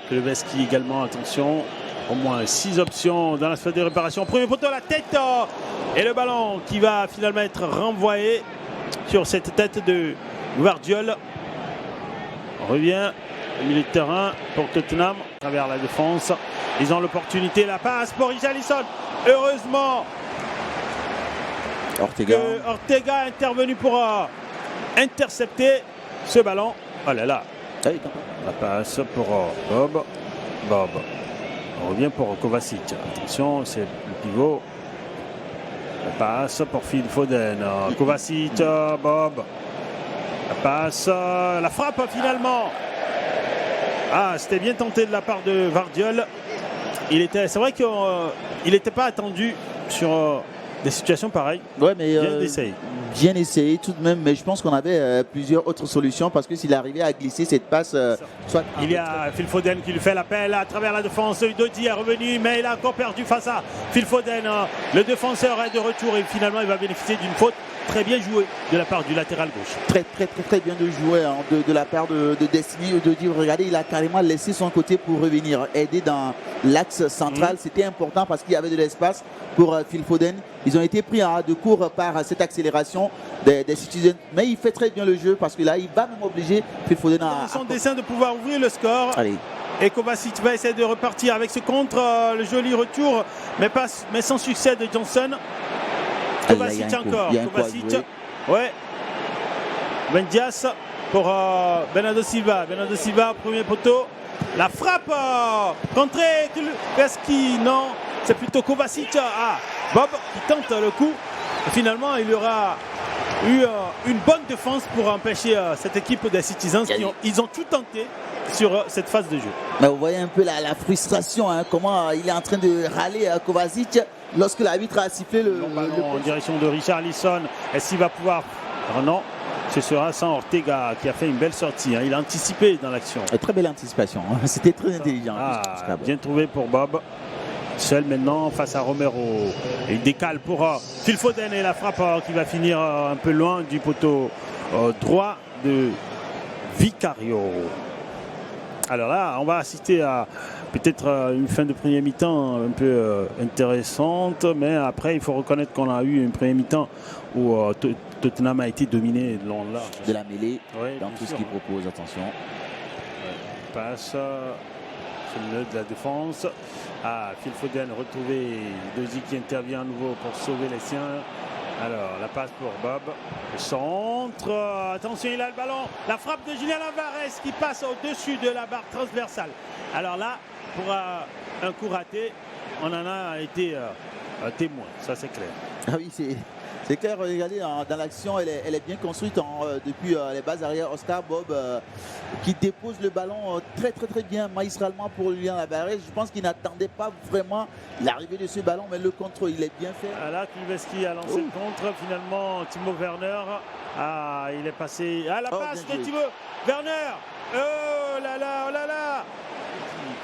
Kuleveski également, attention. Au moins 6 options dans la phase de réparation. Premier poteau à la tête. Et le ballon qui va finalement être renvoyé sur cette tête de Gvardiol. On revient au milieu de terrain pour Tottenham à travers la défense. Ils ont l'opportunité. La passe pour Richarlison. Heureusement Ortega. que Ortega est intervenu pour intercepter ce ballon. Oh là là. La passe pour Bob. On revient pour Kovacic. Attention, c'est le pivot. La passe pour Phil Foden. Kovacic, Bob. La passe, la frappe finalement. Ah, c'était bien tenté de la part de Gvardiol. C'est vrai qu'il n'était pas attendu sur des situations pareilles. Ouais, mais bien essayé tout de même, mais je pense qu'on avait plusieurs autres solutions parce que s'il arrivait à glisser cette passe, soit il y a Phil Foden qui lui fait l'appel à travers la défense. Dodi est revenu, mais il a encore perdu face à Phil Foden. Le défenseur est de retour et finalement il va bénéficier d'une faute très bien jouée de la part du latéral gauche. Très bien de jouer de la part de Destiny. Dodi, regardez, il a carrément laissé son côté pour revenir aider dans l'axe central. C'était important parce qu'il y avait de l'espace pour Phil Foden. Ils ont été pris de court par cette accélération des Citizens. Mais il fait très bien le jeu parce que là, il va même obliger Phil Foden à... Son dessein de pouvoir ouvrir le score. Allez. Et Kovacic va essayer de repartir avec ce contre, le joli retour, mais sans succès de Johnson. Kovacic encore. Kovacic. Ouais. Mendias pour Bernardo Silva. Bernardo Silva, premier poteau. La frappe contrée. Kuleveski, non. C'est plutôt Kovacic. Bob qui tente le coup. Et finalement, il y aura eu une bonne défense pour empêcher cette équipe des Citizens. Ils ont tout tenté sur cette phase de jeu. Mais vous voyez un peu la frustration, comment il est en train de râler Kovacic lorsque l'arbitre a sifflé le ballon en direction de Richarlison. Est-ce qu'il va pouvoir... Non, ce sera sans Ortega qui a fait une belle sortie. Il a anticipé dans l'action. Très belle anticipation. C'était très intelligent. Bien trouvé pour Bob. Seul maintenant face à Romero. Et il décale pour Phil Foden et la frappe qui va finir un peu loin du poteau droit de Vicario. Alors là, on va assister à peut-être une fin de premier mi-temps un peu intéressante, mais après, il faut reconnaître qu'on a eu une première mi-temps où Tottenham a été dominé de long large. De la mêlée, dans tout ce qu'il propose, attention. Passe sur le nœud de la défense. Phil Foden retrouvé, Dozy qui intervient à nouveau pour sauver les siens. Alors, la passe pour Bob. Le centre. Attention, il a le ballon. La frappe de Julian Alvarez qui passe au-dessus de la barre transversale. Alors là, pour un coup raté, on en a été témoin. Ça, c'est clair. Ah oui, c'est clair. Regardez, dans l'action, elle est bien construite depuis les bases arrière. Oscar Bob qui dépose le ballon très bien magistralement pour Julian Alvarez. Je pense qu'il n'attendait pas vraiment l'arrivée de ce ballon, mais le contrôle, il est bien fait. Là, Kuleveski a lancé le contre. Finalement, Timo Werner, il est passé. La passe de Timo Werner. Oh là là.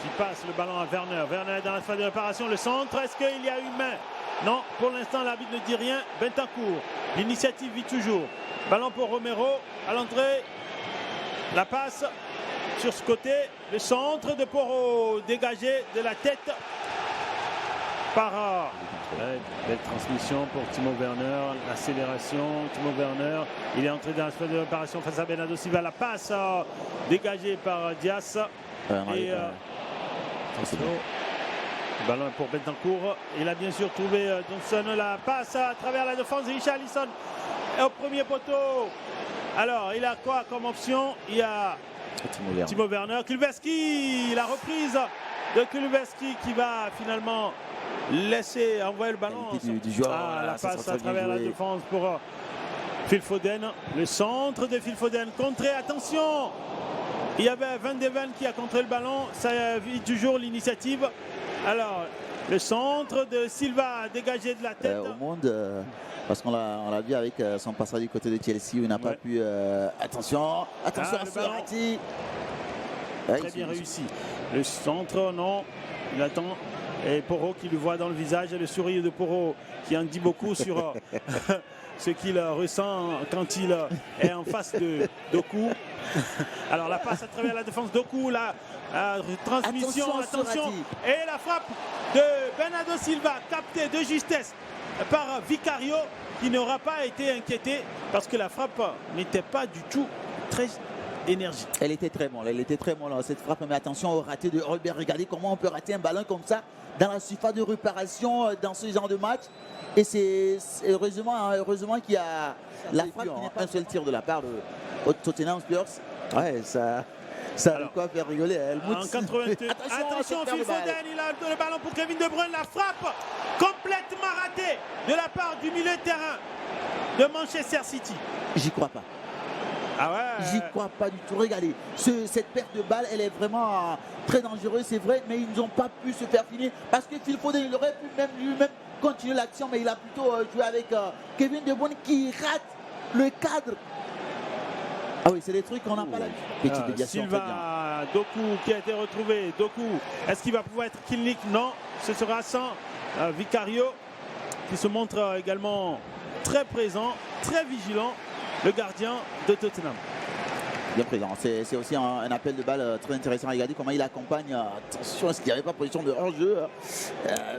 Qui passe le ballon à Werner. Werner est dans la phase de réparation. Le centre, est-ce qu'il y a une main? Non, pour l'instant, l'arbitre ne dit rien. Bentancur, l'initiative vit toujours. Ballon pour Romero, à l'entrée. La passe sur ce côté. Le centre de Porro, dégagé de la tête par... belle transmission pour Timo Werner. L'accélération, Timo Werner. Il est entré dans la phase de réparation face à Bernardo Silva. La passe dégagée par Diaz. Ballon pour Bentancur. Il a bien sûr trouvé Johnson. La passe à travers la défense de Richarlison au premier poteau. Alors, il a quoi comme option? Il y a Timo Werner. Kuleveski, la reprise de Kuleveski qui va finalement laisser envoyer le ballon. La passe à travers la défense pour Phil Foden. Le centre de Phil Foden. Contré, attention! Il y avait Van de Ven qui a contré le ballon. Ça vit toujours l'initiative. Alors, le centre de Silva dégagé de la tête. Au monde, parce qu'on l'a vu avec son passage du côté de Chelsea où il n'a pas pu... attention à Serratti. Très bien réussi. Le centre, non. Il attend. Et Porro qui le voit dans le visage, et le sourire de Porro qui en dit beaucoup sur ce qu'il ressent quand il est en face de Doku. Alors la passe à travers la défense, Doku, la transmission, attention, et la frappe de Bernardo Silva, captée de justesse par Vicario, qui n'aura pas été inquiété parce que la frappe n'était pas du tout très énergique. Elle était très molle là, cette frappe, mais attention au raté de Robert. Regardez comment on peut rater un ballon comme ça dans la surface de réparation dans ce genre de match. Et c'est heureusement qu'il y a la frappe qui n'est pas un seul tir de la part de Tottenham Spurs. Ouais, ça a de quoi faire rigoler. En 88. Attention Phil Foden, il a le ballon pour Kevin De Bruyne. La frappe complètement ratée de la part du milieu de terrain de Manchester City. J'y crois pas. Ah ouais. J'y crois pas du tout. Regardez, cette perte de balle, elle est vraiment très dangereuse, c'est vrai, mais ils n'ont pas pu se faire finir parce que Phil Foden, il aurait pu même lui-même continuer l'action, mais il a plutôt joué avec Kevin De Bruyne qui rate le cadre. Ah oui, c'est des trucs qu'on n'a pas là. Petite déviation. Silva, Doku qui a été retrouvé. Doku, est-ce qu'il va pouvoir être clinique? Non, ce sera sans Vicario qui se montre également très présent, très vigilant, le gardien de Tottenham. Bien présent. C'est aussi un appel de balle très intéressant à regarder comment il accompagne. Attention, est-ce qu'il n'y avait pas position de hors-jeu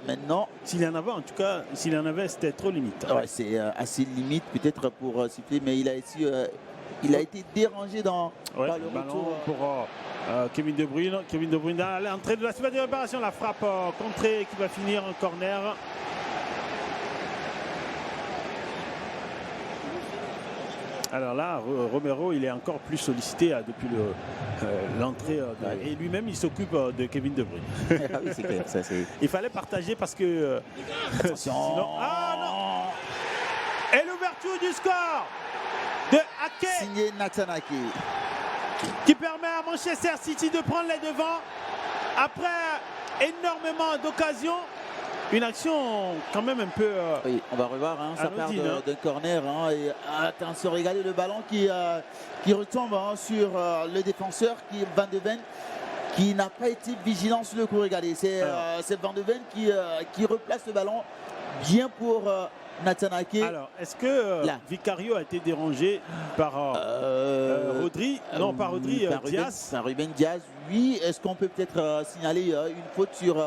maintenant? S'il y en avait, en tout cas, s'il y en avait, c'était trop limite. Ouais, c'est assez limite peut-être pour siffler, mais il a été dérangé par le retour pour Kevin De Bruyne. Kevin De Bruyne à l'entrée de la surface de réparation, la frappe contrée qui va finir en corner. Alors là, Romero, il est encore plus sollicité depuis l'entrée. Et lui-même, il s'occupe de Kevin De Bruyne. Ah oui, c'est clair. Ça, il fallait partager parce que... sinon... Ah non! Et l'ouverture du score de Ake. Signé Nathan Ake. Qui permet à Manchester City de prendre les devants après énormément d'occasions. Une action quand même un peu... oui, on va revoir, ça part d'un corner. Et attention, regardez le ballon qui retombe sur le défenseur Van de Ven, qui n'a pas été vigilant sur le coup. Regardez, c'est Van de Ven qui replace le ballon bien pour Nathan Ake. Alors, est-ce que Vicario a été dérangé par Rodri? Non, pas Rodri, Diaz. Par Ruben Diaz, oui. Est-ce qu'on peut peut-être signaler une faute sur...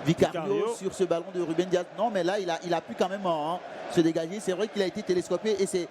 Vicario sur ce ballon de Ruben Diaz? Non, mais là il a pu quand même se dégager. C'est vrai qu'il a été télescopé et c'est